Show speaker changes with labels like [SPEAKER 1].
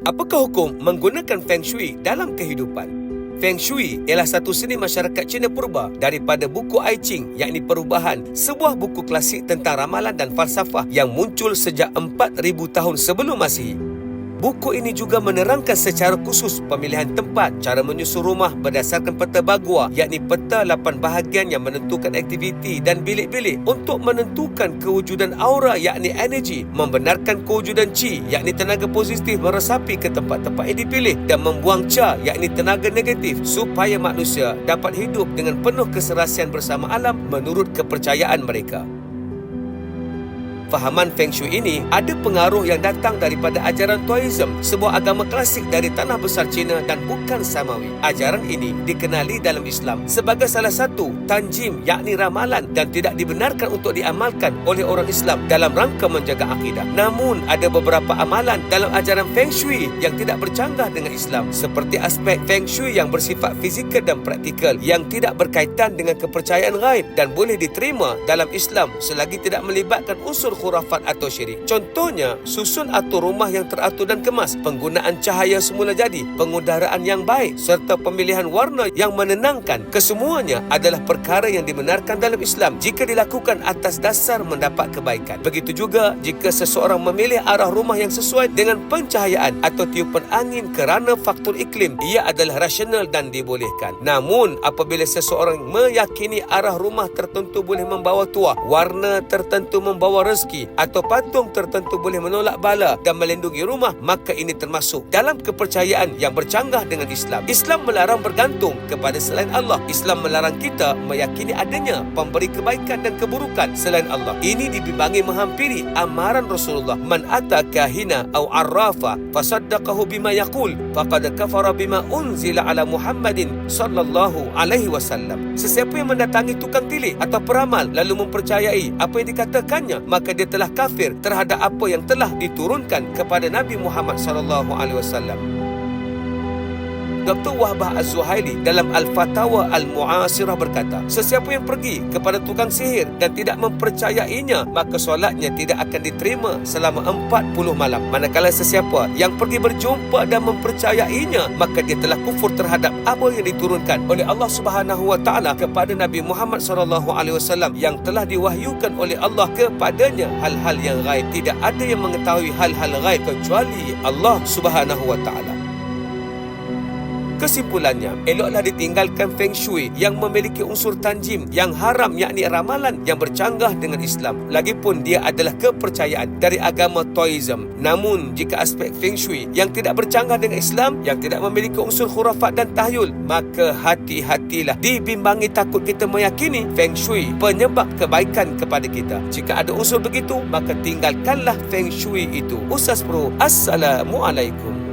[SPEAKER 1] Apakah hukum menggunakan Feng Shui dalam kehidupan? Feng Shui ialah satu seni masyarakat Cina purba daripada buku I Ching, yakni Perubahan, sebuah buku klasik tentang ramalan dan falsafah yang muncul sejak 4,000 tahun sebelum Masihi. Buku ini juga menerangkan secara khusus pemilihan tempat, cara menyusun rumah berdasarkan peta bagua, yakni peta 8 bahagian yang menentukan aktiviti dan bilik-bilik untuk menentukan kewujudan aura, yakni energi, membenarkan kewujudan Qi, yakni tenaga positif meresapi ke tempat-tempat yang dipilih, dan membuang Cha, yakni tenaga negatif, supaya manusia dapat hidup dengan penuh keserasian bersama alam menurut kepercayaan mereka. Fahaman Feng Shui ini ada pengaruh yang datang daripada ajaran Taoism, sebuah agama klasik dari tanah besar Cina dan bukan Samawi. Ajaran ini dikenali dalam Islam sebagai salah satu tanjim, yakni ramalan, dan tidak dibenarkan untuk diamalkan oleh orang Islam dalam rangka menjaga akidah. Namun ada beberapa amalan dalam ajaran Feng Shui yang tidak bercanggah dengan Islam, seperti aspek Feng Shui yang bersifat fizikal dan praktikal yang tidak berkaitan dengan kepercayaan ghaib dan boleh diterima dalam Islam selagi tidak melibatkan unsur khurafat atau syirik. Contohnya, susun atur rumah yang teratur dan kemas, penggunaan cahaya semula jadi, pengudaraan yang baik, serta pemilihan warna yang menenangkan. Kesemuanya adalah perkara yang dibenarkan dalam Islam jika dilakukan atas dasar mendapat kebaikan. Begitu juga jika seseorang memilih arah rumah yang sesuai dengan pencahayaan atau tiupan angin kerana faktor iklim, ia adalah rasional dan dibolehkan. Namun, apabila seseorang meyakini arah rumah tertentu boleh membawa tuah, warna tertentu membawa rezeki, atau patung tertentu boleh menolak bala dan melindungi rumah, maka ini termasuk dalam kepercayaan yang bercanggah dengan Islam. Islam melarang bergantung kepada selain Allah. Islam melarang kita meyakini adanya pemberi kebaikan dan keburukan selain Allah. Ini dibimbangi menghampiri amaran Rasulullah, man ata kahina aw arrafa fasaddaqahu bima yaqul faqad kafara bima unzila ala Muhammadin sallallahu alaihi wasallam. Sesiapa yang mendatangi tukang tilik atau peramal lalu mempercayai apa yang dikatakannya, maka dia telah kafir terhadap apa yang telah diturunkan kepada Nabi Muhammad sallallahu alaihi wasallam. Dr. Wahbah Az-Zuhaili dalam Al-Fatawa Al-Mu'asirah berkata, sesiapa yang pergi kepada tukang sihir dan tidak mempercayainya, maka solatnya tidak akan diterima selama 40 malam. Manakala sesiapa yang pergi berjumpa dan mempercayainya, maka dia telah kufur terhadap apa yang diturunkan oleh Allah Subhanahu wa taala kepada Nabi Muhammad sallallahu alaihi wasallam yang telah diwahyukan oleh Allah kepadanya hal-hal yang gaib. Tidak ada yang mengetahui hal-hal gaib kecuali Allah Subhanahu wa taala. Kesimpulannya, eloklah ditinggalkan Feng Shui yang memiliki unsur tanjim yang haram, yakni ramalan yang bercanggah dengan Islam. Lagipun dia adalah kepercayaan dari agama Taoism. Namun, jika aspek Feng Shui yang tidak bercanggah dengan Islam, yang tidak memiliki unsur khurafat dan tahyul, maka hati-hatilah. Dibimbangi takut kita meyakini Feng Shui penyebab kebaikan kepada kita. Jika ada unsur begitu, maka tinggalkanlah Feng Shui itu. Ustaz Pro, Assalamualaikum.